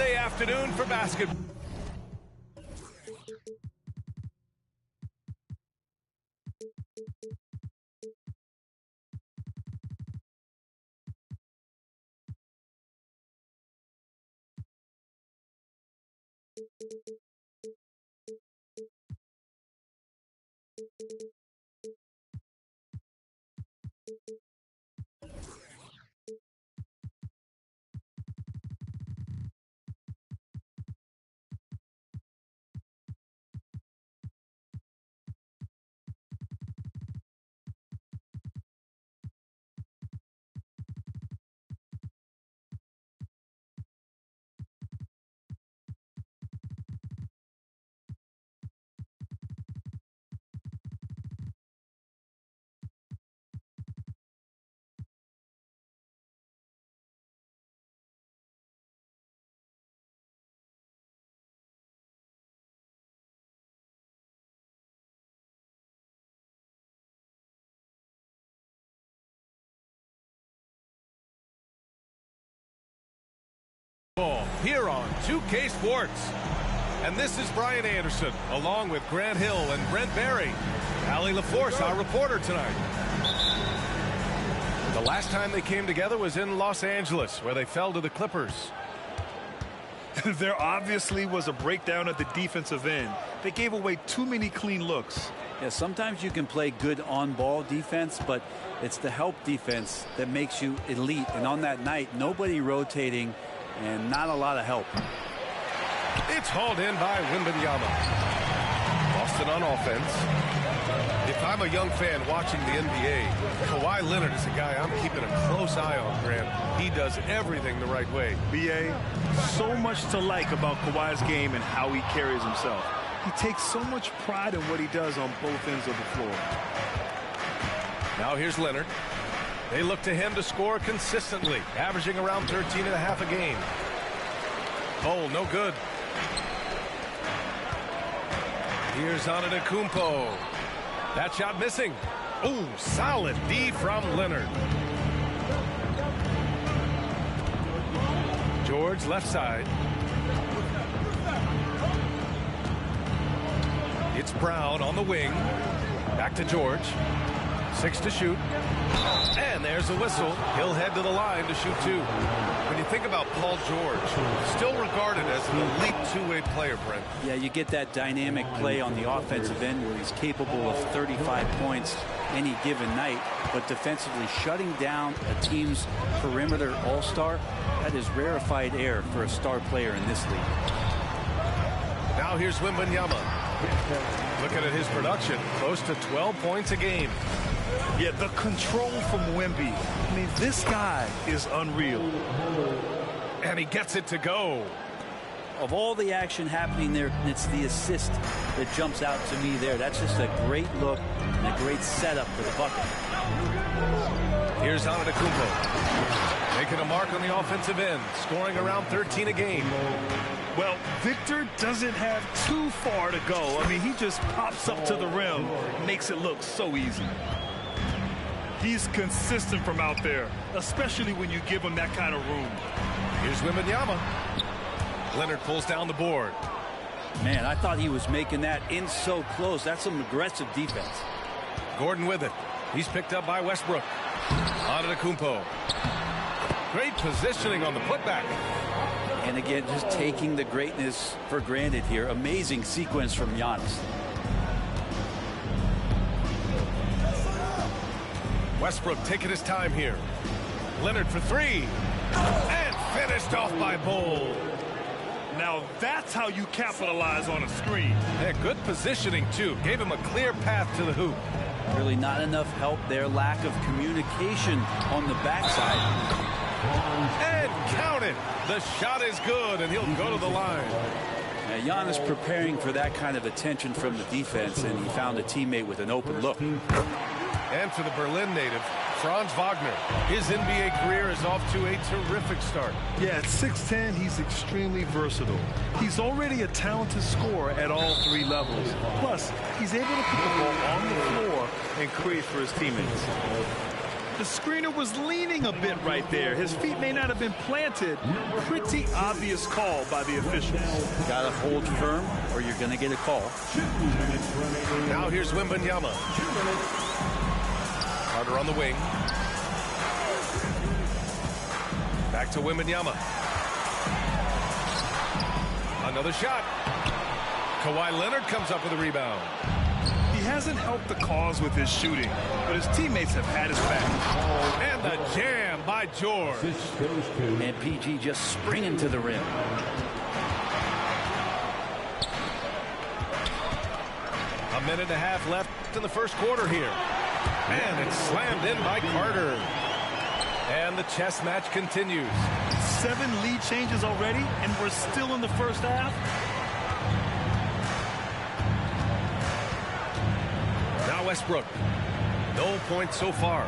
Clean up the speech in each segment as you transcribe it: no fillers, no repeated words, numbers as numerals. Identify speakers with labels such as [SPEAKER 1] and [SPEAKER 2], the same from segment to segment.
[SPEAKER 1] Sunday afternoon for basketball. Here on 2K Sports. And this is Brian Anderson, along with Grant Hill and Brent Barry. Allie LaForce, our reporter tonight. The last time they came together was in Los Angeles, where they fell to the Clippers.
[SPEAKER 2] There obviously was a breakdown at the defensive end. They gave away too many clean looks.
[SPEAKER 3] Yeah, sometimes you can play good on-ball defense, but it's the help defense that makes you elite. And on that night, nobody rotating and not a lot of help.
[SPEAKER 1] It's hauled in by Wembanyama. Boston on offense. If I'm a young fan watching the NBA, Kawhi Leonard is a guy I'm keeping a close eye on, Grant. He does everything the right way.
[SPEAKER 2] B.A., so much to like about Kawhi's game and how he carries himself. He takes so much pride in what he does on both ends of the floor.
[SPEAKER 1] Now here's Leonard. They look to him to score consistently, averaging around 13.5 a game. Oh, no good. Here's Antetokounmpo. That shot missing. Ooh, solid D from Leonard. George left side. It's Brown on the wing. Back to George. 6 to shoot. And there's a whistle. He'll head to the line to shoot 2. When you think about Paul George, still regarded as an elite two-way player, Brent.
[SPEAKER 3] Yeah, you get that dynamic play on the offensive end where he's capable of 35 points any given night, but defensively shutting down a team's perimeter all-star, that is rarefied air for a star player in this league.
[SPEAKER 1] Now here's Wembanyama. Looking at his production, close to 12 points a game.
[SPEAKER 2] Yeah, the control from Wemby. I mean, this guy is unreal.
[SPEAKER 1] And he gets it to go.
[SPEAKER 3] Of all the action happening there, it's the assist that jumps out to me there. That's just a great look and a great setup for the bucket.
[SPEAKER 1] Here's Antetokounmpo. Making a mark on the offensive end, scoring around 13 a game.
[SPEAKER 2] Well, Victor doesn't have too far to go. I mean, he just pops up to the rim, makes it look so easy. He's consistent from out there, especially when you give him that kind of room.
[SPEAKER 1] Here's Wembanyama. Leonard pulls down the board.
[SPEAKER 3] Man, I thought he was making that in so close. That's some aggressive defense.
[SPEAKER 1] Gordon with it. He's picked up by Westbrook. Antetokounmpo. Great positioning on the putback.
[SPEAKER 3] And again, just taking the greatness for granted here. Amazing sequence from Giannis.
[SPEAKER 1] Westbrook taking his time here. Leonard for 3. And finished off by Bol.
[SPEAKER 2] Now that's how you capitalize on a screen.
[SPEAKER 1] Yeah, good positioning, too. Gave him a clear path to the hoop.
[SPEAKER 3] Really not enough help there. Lack of communication on the backside.
[SPEAKER 1] And count it. The shot is good, and he'll go to the line.
[SPEAKER 3] Now, Giannis preparing for that kind of attention from the defense, and he found a teammate with an open look.
[SPEAKER 1] And for the Berlin native, Franz Wagner. His NBA career is off to a terrific start.
[SPEAKER 2] Yeah, at 6'10", he's extremely versatile. He's already a talented scorer at all 3 levels. Plus, he's able to put the ball on the floor and create for his teammates. The screener was leaning a bit right there. His feet may not have been planted. Pretty obvious call by the officials.
[SPEAKER 3] Got to hold firm or you're going to get a call.
[SPEAKER 1] Now here's Wembanyama. Carter on the wing. Back to Wembanyama. Another shot. Kawhi Leonard comes up with a rebound.
[SPEAKER 2] He hasn't helped the cause with his shooting, but his teammates have had his back.
[SPEAKER 1] And the jam by George.
[SPEAKER 3] And PG just springing to the rim.
[SPEAKER 1] A minute and a half left in the first quarter here. And it's slammed in by Carter. And the chess match continues.
[SPEAKER 2] 7 lead changes already, and we're still in the first half.
[SPEAKER 1] Now Westbrook. No points so far.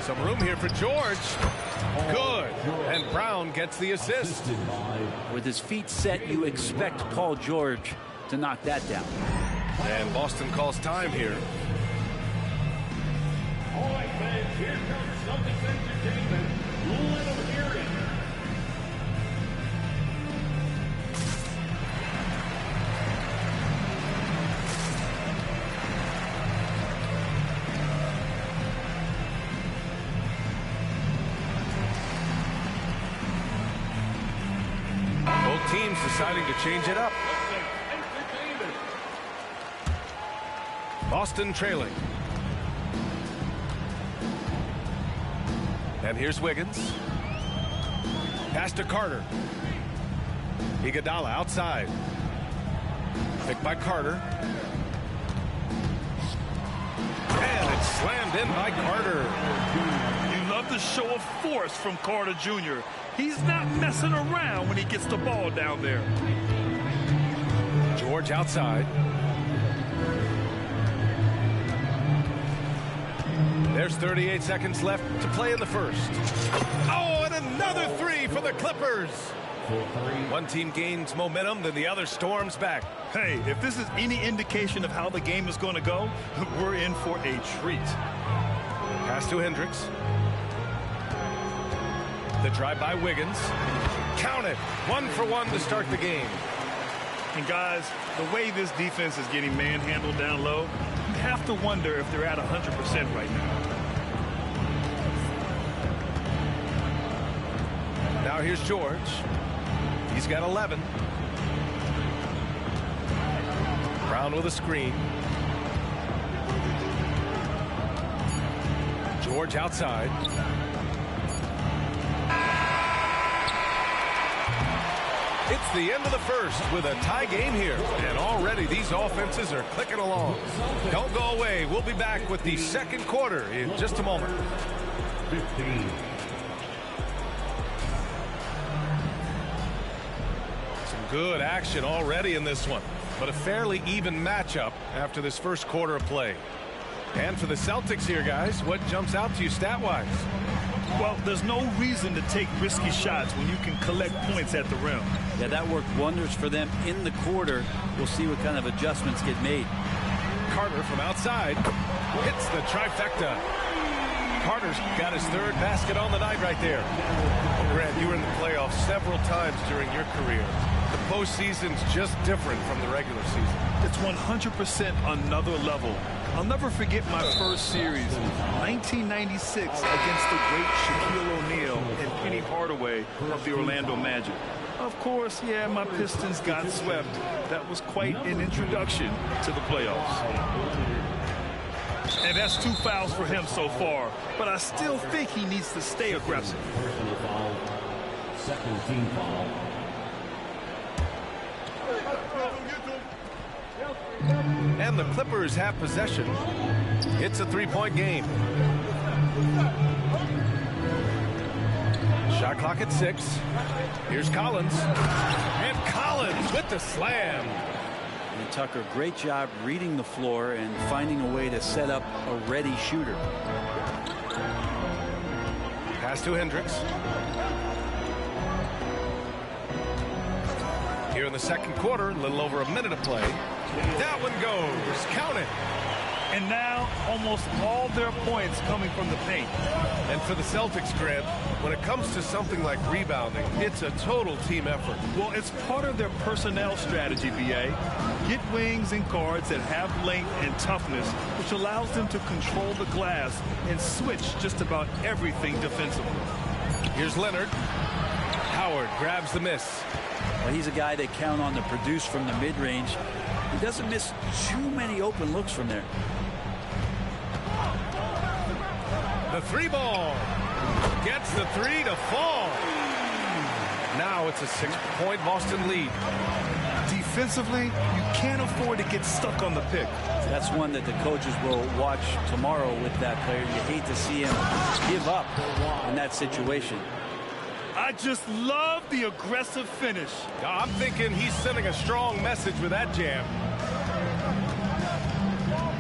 [SPEAKER 1] Some room here for George. Good. And Brown gets the assist.
[SPEAKER 3] With his feet set, you expect Paul George to knock that down.
[SPEAKER 1] And Boston calls time here.
[SPEAKER 4] All right, fans, here comes Celtics entertainment. Let them hear it.
[SPEAKER 1] Both teams deciding to change it up. Boston trailing. And here's Wiggins. Pass to Carter. Iguodala outside. Picked by Carter. And it's slammed in by Carter.
[SPEAKER 2] You love the show of force from Carter Jr. He's not messing around when he gets the ball down there.
[SPEAKER 1] George outside. There's 38 seconds left to play in the first. Oh, and another three for the Clippers. One team gains momentum, then the other storms back.
[SPEAKER 2] Hey, if this is any indication of how the game is going to go, we're in for a treat.
[SPEAKER 1] Pass to Hendricks. The drive by Wiggins. Count it. 1 for 1 to start the game.
[SPEAKER 2] And guys, the way this defense is getting manhandled down low, you have to wonder if they're at 100% right now.
[SPEAKER 1] Now here's George. He's got 11. Brown with a screen. George outside. It's the end of the first with a tie game here. And already these offenses are clicking along. Don't go away. We'll be back with the second quarter in just a moment.
[SPEAKER 4] 15.
[SPEAKER 1] Good action already in this one, but a fairly even matchup after this first quarter of play. And for the Celtics here, guys, what jumps out to you stat-wise?
[SPEAKER 2] Well, there's no reason to take risky shots when you can collect points at the rim.
[SPEAKER 3] Yeah, that worked wonders for them in the quarter. We'll see what kind of adjustments get made.
[SPEAKER 1] Carter from outside hits the trifecta. Carter's got his third basket on the night right there. Well, Grant, you were in the playoffs several times during your career. The postseason's just different from the regular season.
[SPEAKER 2] It's 100% another level. I'll never forget my first series, 1996, against the great Shaquille O'Neal and Penny Hardaway of the Orlando Magic. Of course, yeah, my Pistons got swept. That was quite an introduction to the playoffs. And that's 2 fouls for him so far. But I still think he needs to stay aggressive.
[SPEAKER 4] Personal foul. Second team foul.
[SPEAKER 1] And the Clippers have possession. It's a three-point game. Shot clock at 6. Here's Collins. And Collins with the slam.
[SPEAKER 3] And Tucker, great job reading the floor and finding a way to set up a ready shooter.
[SPEAKER 1] Pass to Hendricks. Here in the second quarter, a little over a minute of play. That one goes. Count it.
[SPEAKER 2] And now almost all their points coming from the paint.
[SPEAKER 1] And for the Celtics, Grant, when it comes to something like rebounding, it's a total team effort.
[SPEAKER 2] Well, it's part of their personnel strategy, B.A. Get wings and guards that have length and toughness, which allows them to control the glass and switch just about everything defensively.
[SPEAKER 1] Here's Leonard. Howard grabs the miss.
[SPEAKER 3] Well, he's a guy they count on to produce from the mid-range. He doesn't miss too many open looks from there.
[SPEAKER 1] The three ball. Gets the three to fall. Now it's a 6-point Boston lead.
[SPEAKER 2] Defensively, you can't afford to get stuck on the pick.
[SPEAKER 3] That's one that the coaches will watch tomorrow with that player. You hate to see him give up in that situation.
[SPEAKER 2] I just love the aggressive finish.
[SPEAKER 1] I'm thinking he's sending a strong message with that jam.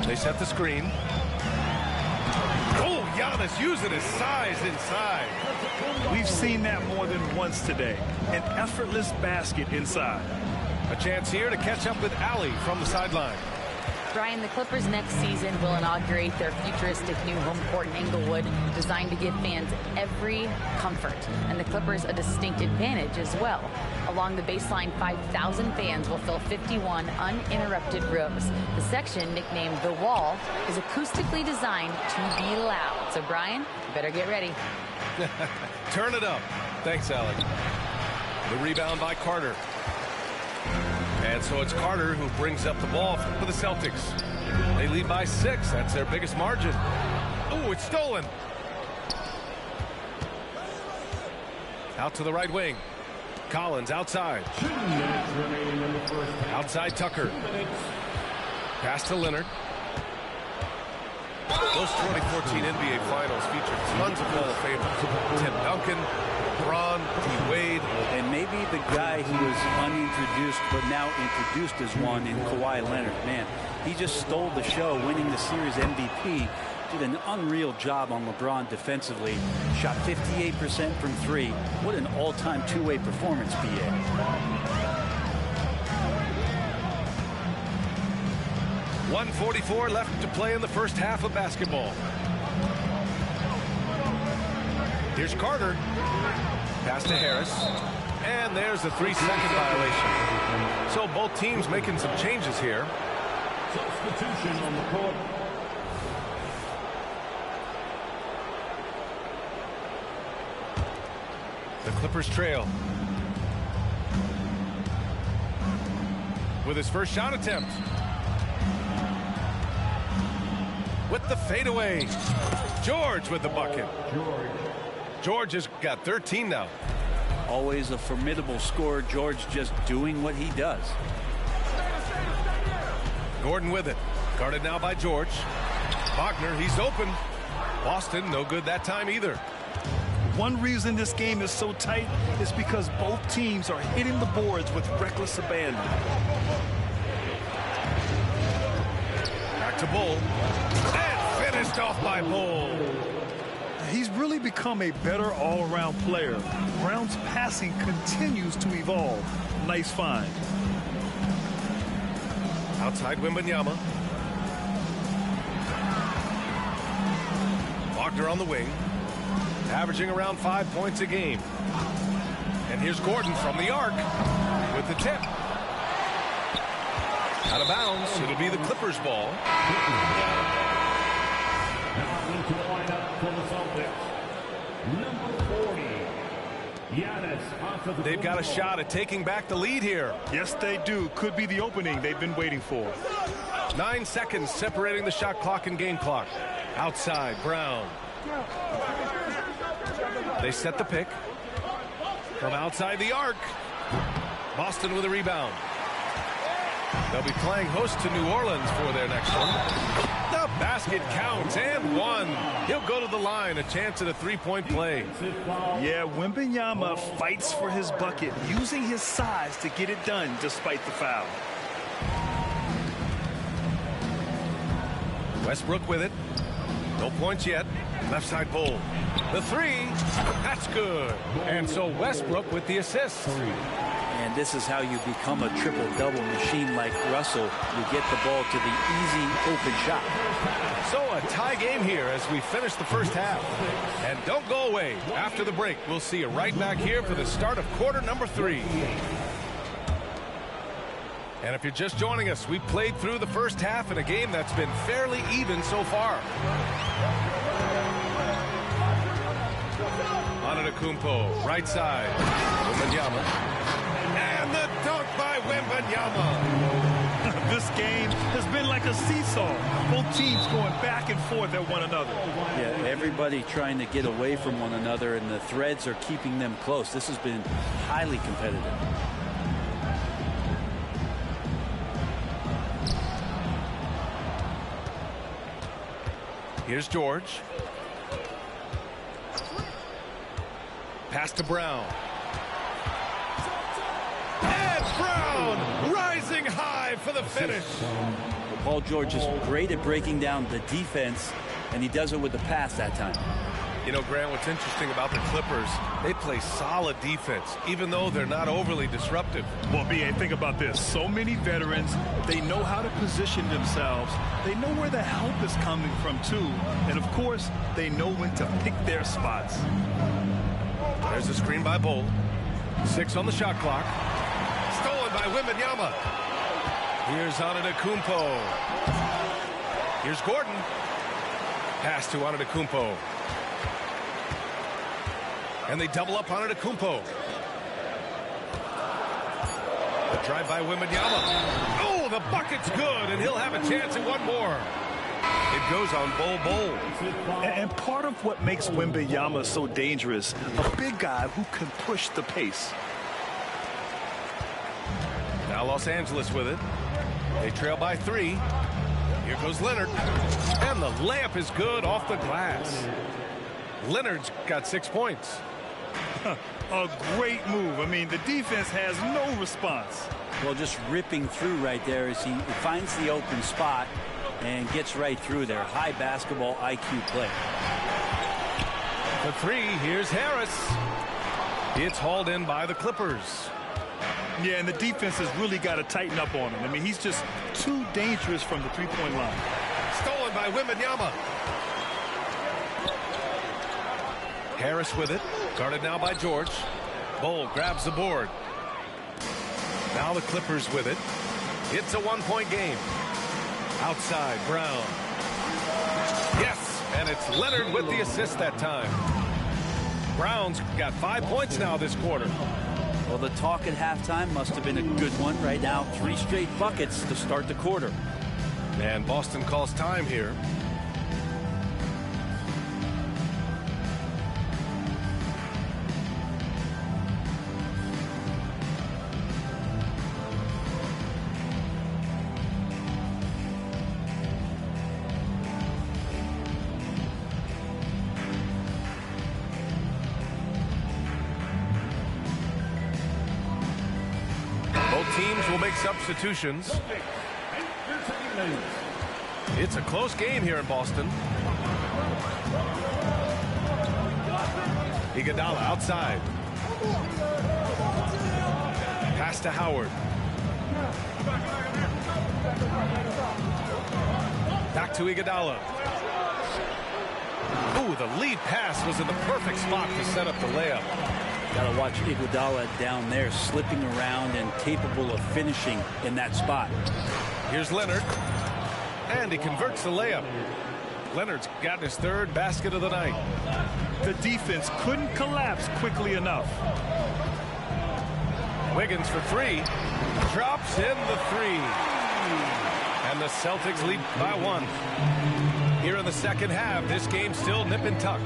[SPEAKER 1] They set the screen. Oh, Giannis using his size inside.
[SPEAKER 2] We've seen that more than once today. An effortless basket inside.
[SPEAKER 1] A chance here to catch up with Allie from the sideline.
[SPEAKER 5] Brian, the Clippers next season will inaugurate their futuristic new home court in Inglewood, designed to give fans every comfort, and the Clippers a distinct advantage as well. Along the baseline, 5,000 fans will fill 51 uninterrupted rows. The section, nicknamed The Wall, is acoustically designed to be loud. So, Brian, you better get ready.
[SPEAKER 1] Turn it up. Thanks, Allie. The rebound by Carter. And so it's Carter who brings up the ball for the Celtics. They lead by 6. That's their biggest margin. Oh, it's stolen. Out to the right wing. Collins outside.
[SPEAKER 4] 2 minutes remaining in the first half.
[SPEAKER 1] Outside Tucker. Pass to Leonard. Those 2014 NBA Finals featured tons of Hall of Famers. Tim Duncan, Braun, D-Wade.
[SPEAKER 3] And maybe the guy who was unintroduced but now introduced as one in Kawhi Leonard. Man, he just stole the show, winning the series MVP. Did an unreal job on LeBron defensively. Shot 58% from 3. What an all-time two-way performance, B.A.
[SPEAKER 1] 1:44 left to play in the first half of basketball. Here's Carter. Pass to Harris. And there's the 3-second violation. So both teams making some changes here.
[SPEAKER 4] Substitution on the court.
[SPEAKER 1] The Clippers trail. With his first shot attempt. With the fadeaway. George with the bucket. George has got 13 now.
[SPEAKER 3] Always a formidable scorer. George just doing what he does.
[SPEAKER 1] Gordon with it. Guarded now by George. Wagner, he's open. Boston, no good that time either.
[SPEAKER 2] One reason this game is so tight is because both teams are hitting the boards with reckless abandon.
[SPEAKER 1] Back to Bull. And finished off by Bull.
[SPEAKER 2] He's really become a better all-around player. Brown's passing continues to evolve. Nice find.
[SPEAKER 1] Outside Wembanyama. Wagner on the wing. Averaging around 5 points a game. And here's Gordon from the arc with the tip. Out of bounds. It'll be the Clippers ball.
[SPEAKER 4] Now into the lineup for the Celtics. Number 40. Giannis onto the
[SPEAKER 1] They've got a shot at taking back the lead here.
[SPEAKER 2] Yes, they do. Could be the opening they've been waiting for.
[SPEAKER 1] 9 seconds separating the shot clock and game clock. Outside, Brown. They set the pick. From outside the arc. Boston with a rebound. They'll be playing host to New Orleans for their next one. The basket counts and one. He'll go to the line. A chance at a three-point play.
[SPEAKER 2] Yeah, Wembanyama fights for his bucket, using his size to get it done despite the foul.
[SPEAKER 1] Westbrook with it. No points yet. Left side Bull. The three. That's good. And so Westbrook with the assist.
[SPEAKER 3] And this is how you become a triple-double machine like Russell. You get the ball to the easy open shot.
[SPEAKER 1] So a tie game here as we finish the first half. And don't go away. After the break, we'll see you right back here for the start of quarter number 3. And if you're just joining us, we played through the first half in a game that's been fairly even so far. Antetokounmpo, right side. Wembanyama. And the dunk by Wembanyama.
[SPEAKER 2] This game has been like a seesaw. Both teams going back and forth at one another.
[SPEAKER 3] Yeah, everybody trying to get away from one another, and the threads are keeping them close. This has been highly competitive.
[SPEAKER 1] Here's George. Pass to Brown. And Brown rising high for the finish.
[SPEAKER 3] Paul George is great at breaking down the defense, and he does it with the pass that time.
[SPEAKER 1] You know, Grant, what's interesting about the Clippers, they play solid defense, even though they're not overly disruptive.
[SPEAKER 2] Well, B.A., think about this. So many veterans, they know how to position themselves. They know where the help is coming from, too. And, of course, they know when to pick their spots.
[SPEAKER 1] There's a screen by Bull. 6 on the shot clock. Stolen by Wembanyama. Here's Antetokounmpo. Here's Gordon. Pass to Antetokounmpo. And they double up on Antetokounmpo. The drive by Wembanyama. Oh, the bucket's good, and he'll have a chance at one more. It goes on Bull.
[SPEAKER 2] And part of what makes Wembanyama so dangerous, a big guy who can push the pace.
[SPEAKER 1] Now Los Angeles with it. They trail by 3. Here goes Leonard. And the layup is good off the glass. Leonard's got 6 points.
[SPEAKER 2] A great move. I mean, the defense has no response.
[SPEAKER 3] Well, just ripping through right there as he finds the open spot and gets right through there. High basketball IQ play.
[SPEAKER 1] For 3, here's Harris. It's hauled in by the Clippers.
[SPEAKER 2] Yeah, and the defense has really got to tighten up on him. I mean, he's just too dangerous from the three-point line.
[SPEAKER 1] Stolen by Wembanyama. Harris with it. Guarded now by George. Bull grabs the board. Now the Clippers with it. It's a one-point game. Outside, Brown. Yes, and it's Leonard with the assist that time. Brown's got 5 points now this quarter.
[SPEAKER 3] Well, the talk at halftime must have been a good one. Right now, 3 straight buckets to start the quarter.
[SPEAKER 1] And Boston calls time here. Teams will make substitutions. It's a close game here in Boston. Iguodala outside. Pass to Howard. Back to Iguodala. Ooh, the lead pass was in the perfect spot to set up the layup.
[SPEAKER 3] Got to watch Iguodala down there, slipping around and capable of finishing in that spot.
[SPEAKER 1] Here's Leonard. And he converts the layup. Leonard's got his 3rd basket of the night.
[SPEAKER 2] The defense couldn't collapse quickly enough.
[SPEAKER 1] Wiggins for 3. Drops in the 3. And the Celtics lead by 1. Here in the second half, this game still nip and tuck.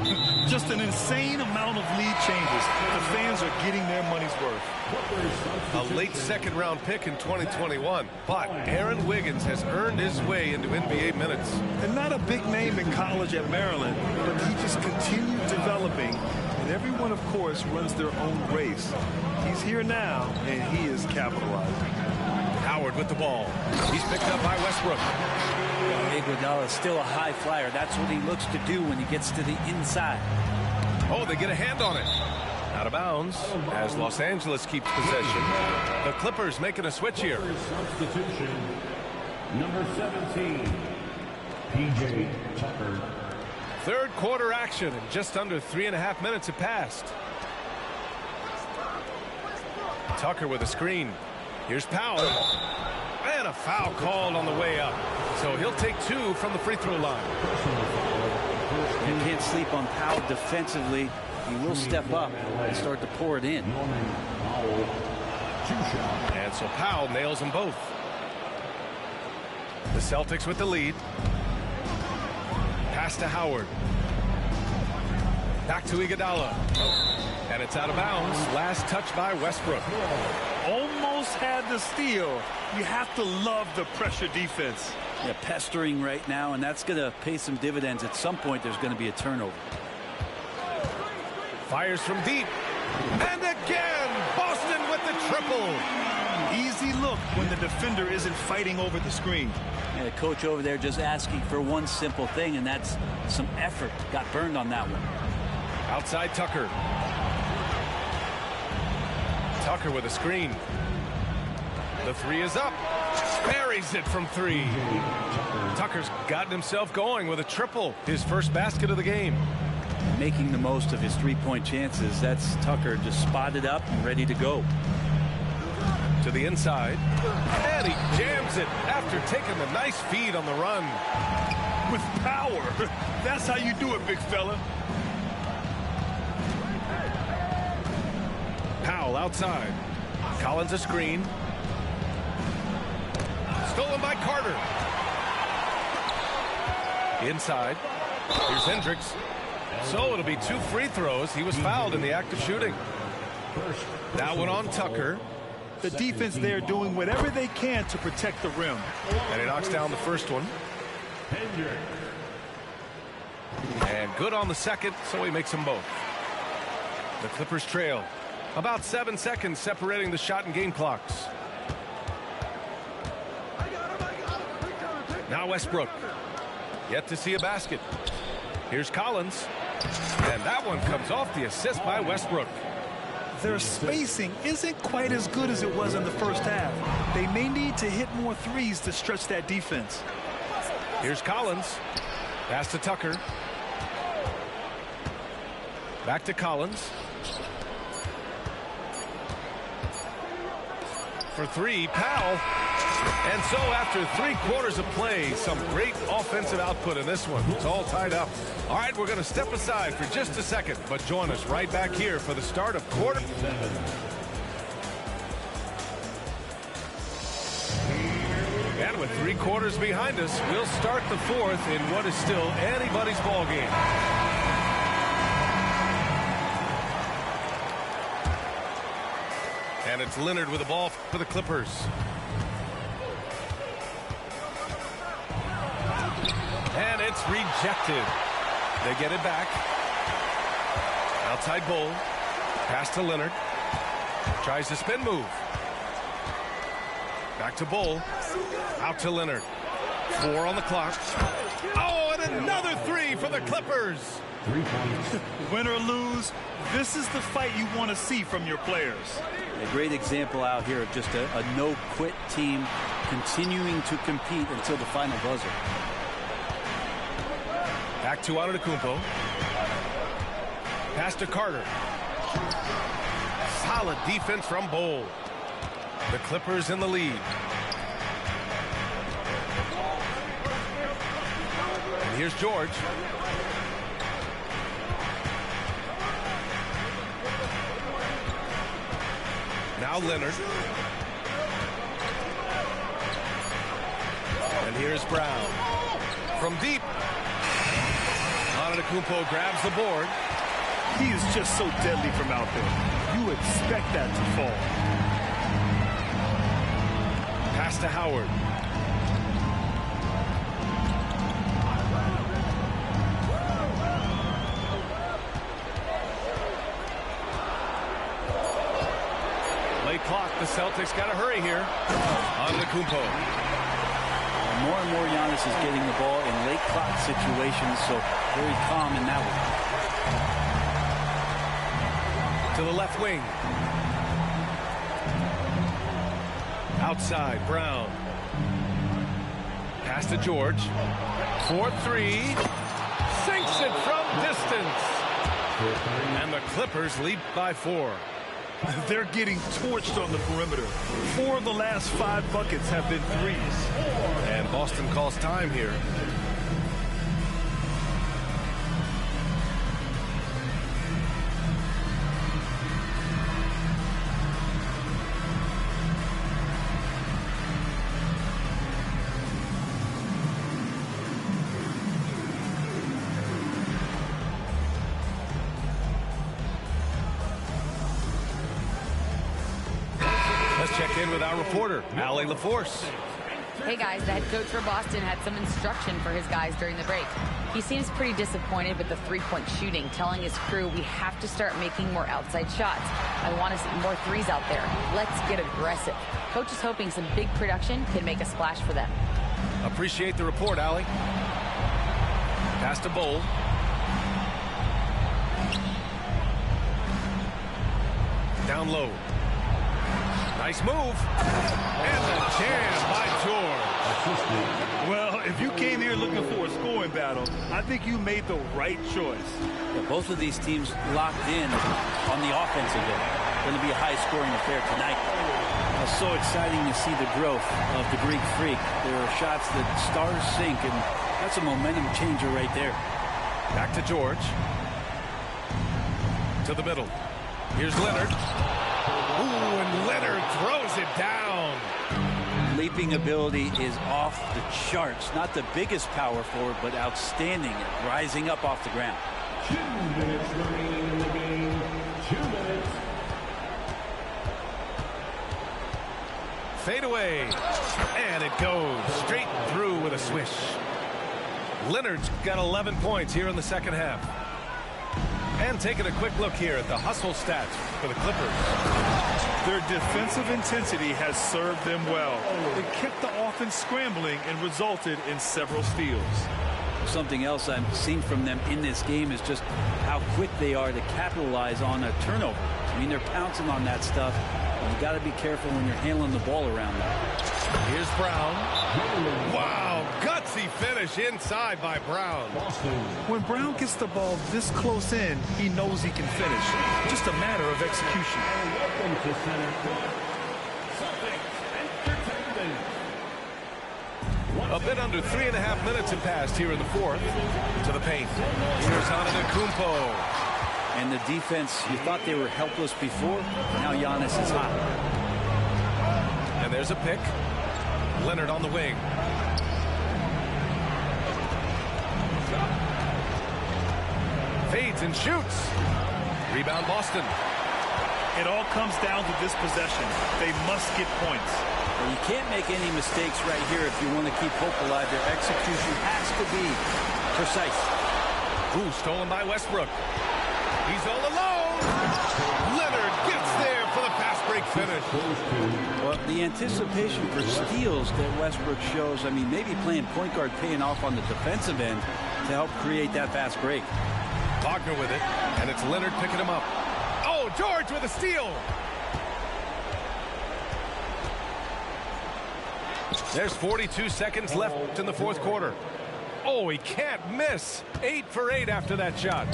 [SPEAKER 2] Just an insane amount of lead changes. The fans are getting their money's worth.
[SPEAKER 1] A late second-round pick in 2021, but Aaron Wiggins has earned his way into NBA minutes.
[SPEAKER 2] And not a big name in college at Maryland, but he just continued developing. And everyone, of course, runs their own race. He's here now, and he is capitalizing.
[SPEAKER 1] Howard with the ball. He's picked up by Westbrook.
[SPEAKER 3] Iguodala is still a high flyer. That's what he looks to do when he gets to the inside.
[SPEAKER 1] Oh, they get a hand on it. Out of bounds as Los Angeles keeps possession. The Clippers making a switch here.
[SPEAKER 4] Substitution, number 17, P.J. Tucker.
[SPEAKER 1] Third quarter action, and just under 3.5 minutes have passed. Tucker with a screen. Here's Powell. And a foul called on the way up. So he'll take 2 from the free throw line.
[SPEAKER 3] You can't sleep on Powell defensively. He will step up and start to pour it in.
[SPEAKER 1] And so Powell nails them both. The Celtics with the lead. Pass to Howard. Back to Iguodala. And it's out of bounds. Last touch by Westbrook.
[SPEAKER 2] Almost had the steal. You have to love the pressure defense.
[SPEAKER 3] Yeah, pestering right now, and that's going to pay some dividends. At some point, there's going to be a turnover.
[SPEAKER 1] Fires from deep. And again, Boston with the triple.
[SPEAKER 2] Easy look when the defender isn't fighting over the screen.
[SPEAKER 3] And the coach over there just asking for one simple thing, and that's some effort. Got burned on that one.
[SPEAKER 1] Outside Tucker. Tucker with a screen. The 3 is up. Buries it from 3. Tucker's gotten himself going with a triple. His first basket of the game.
[SPEAKER 3] Making the most of his three-point chances. That's Tucker just spotted up and ready to go.
[SPEAKER 1] To the inside. And he jams it after taking the nice feed on the run.
[SPEAKER 2] With power. That's how you do it, big fella.
[SPEAKER 1] Powell outside. Collins a screen. Stolen by Carter. Inside. Here's Hendricks. So it'll be 2 free throws. He was fouled in the act of shooting. That one on Tucker.
[SPEAKER 2] The defense there doing whatever they can to protect the rim.
[SPEAKER 1] And he knocks down the first one. And good on the second, so he makes them both. The Clippers trail. About 7 seconds separating the shot and game clocks. Now Westbrook. Yet to see a basket. Here's Collins. And that one comes off the assist by Westbrook.
[SPEAKER 2] Their spacing isn't quite as good as it was in the first half. They may need to hit more threes to stretch that defense.
[SPEAKER 1] Here's Collins. Pass to Tucker. Back to Collins. For 3, Powell. And so after 3 quarters of play, some great offensive output in this one. It's all tied up. All right, we're going to step aside for just a second, but join us right back here for the start of quarter. And with 3 quarters behind us, we'll start the 4th in what is still anybody's ball game. And it's Leonard with the ball for the Clippers. And it's rejected. They get it back. Outside Bull. Pass to Leonard. Tries the spin move. Back to Bull. Out to Leonard. 4 on the clock. Oh, and another 3 for the Clippers.
[SPEAKER 2] Win or lose, this is the fight you want to see from your players.
[SPEAKER 3] A great example out here of just a no-quit team continuing to compete until the final buzzer.
[SPEAKER 1] Back to Antetokounmpo. Pass to Carter. Solid defense from Bull. The Clippers in the lead. And here's George. Now Leonard. And here's Brown. From deep. Antetokounmpo grabs the board.
[SPEAKER 2] He is just so deadly from out there. You expect that to fall.
[SPEAKER 1] Pass to Howard. Late clock. The Celtics got to hurry here. Antetokounmpo.
[SPEAKER 3] More and more Giannis is getting the ball in late clock situations, so very calm in that
[SPEAKER 1] To the left wing. Outside, Brown. Pass to George. 4-3. Sinks it from distance. And the Clippers lead by 4.
[SPEAKER 2] They're getting torched on the perimeter. 4 of the last 5 buckets have been threes.
[SPEAKER 1] And Boston calls time here. Check in with our reporter, Allie LaForce.
[SPEAKER 5] Hey guys, the head coach for Boston had some instruction for his guys during the break. He seems pretty disappointed with the three-point shooting, telling his crew we have to start making more outside shots. I want to see more threes out there. Let's get aggressive. Coach is hoping some big production can make a splash for them.
[SPEAKER 1] Appreciate the report, Allie. Pass to Bowl. Down low. Nice move. And the jam by George.
[SPEAKER 2] Well, if you came here looking for a scoring battle, I think you made the right choice.
[SPEAKER 3] Yeah, both of these teams locked in on the offensive end. Going to be a high-scoring affair tonight. So exciting to see the growth of the Greek Freak. There are shots that stars sink, and that's a momentum changer right there.
[SPEAKER 1] Back to George. To the middle. Here's Leonard. Ooh, and Leonard throws it down.
[SPEAKER 3] Leaping ability is off the charts. Not the biggest power forward, but outstanding at rising up off the ground.
[SPEAKER 4] 2 minutes remaining in the game. 2 minutes.
[SPEAKER 1] Fade away. And it goes straight through with a swish. Leonard's got 11 points here in the second half. And taking a quick look here at the hustle stats for the Clippers.
[SPEAKER 2] Their defensive intensity has served them well. It kept the offense scrambling and resulted in several steals.
[SPEAKER 3] Something else I've seen from them in this game is just how quick they are to capitalize on a turnover. I mean, they're pouncing on that stuff. You got to be careful when you're handling the ball around them.
[SPEAKER 1] Here's Brown. Wow, gutsy finish inside by Brown.
[SPEAKER 2] When Brown gets the ball this close in, he knows he can finish. Just a matter of execution.
[SPEAKER 1] A bit under 3.5 minutes have passed here in the fourth. To the paint. Here's Antetokounmpo.
[SPEAKER 3] And the defense, you thought they were helpless before. Now Giannis is hot.
[SPEAKER 1] And there's a pick. Leonard on the wing. Fades and shoots. Rebound Boston.
[SPEAKER 2] It all comes down to this possession. They must get points.
[SPEAKER 3] Well, you can't make any mistakes right here if you want to keep hope alive. Their execution has to be precise.
[SPEAKER 1] Ooh, stolen by Westbrook. He's all alone. Leonard gets there for the fast break finish.
[SPEAKER 3] Well, the anticipation for steals that Westbrook shows, I mean, maybe playing point guard paying off on the defensive end to help create that fast break.
[SPEAKER 1] Wagner with it, and it's Leonard picking him up. Oh, George with a steal. There's 42 seconds left in the fourth quarter. Oh, he can't miss. 8 for 8 after that shot.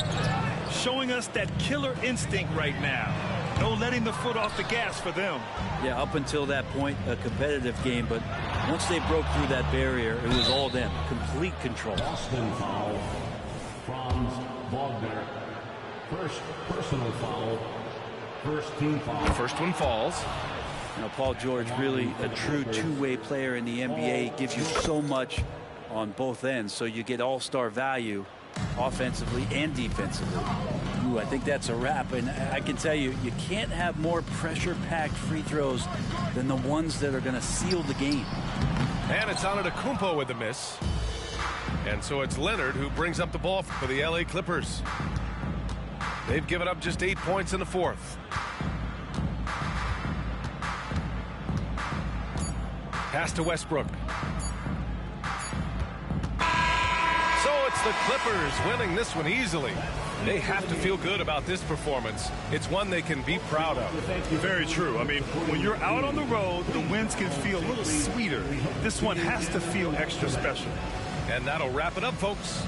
[SPEAKER 2] Showing us that killer instinct right now. No letting the foot off the gas for them.
[SPEAKER 3] Yeah, up until that point, a competitive game, but once they broke through that barrier, it was all them. Complete control.
[SPEAKER 4] Boston foul. Franz Wagner. First personal foul. First team foul.
[SPEAKER 1] First one falls.
[SPEAKER 3] You know, Paul George, really a true two-way player in the NBA, gives you so much on both ends, so you get all-star value offensively and defensively. Ooh, I think that's a wrap, and I can tell you, you can't have more pressure-packed free throws than the ones that are going to seal the game.
[SPEAKER 1] And it's Antetokounmpo with the miss. And so it's Leonard who brings up the ball for the LA Clippers. They've given up just 8 points in the fourth. Pass to Westbrook. So it's the Clippers winning this one easily. They have to feel good about this performance. It's one they can be proud of.
[SPEAKER 2] Very true. I mean, when you're out on the road, the wins can feel a little sweeter. This one has to feel extra special.
[SPEAKER 1] And that'll wrap it up, folks.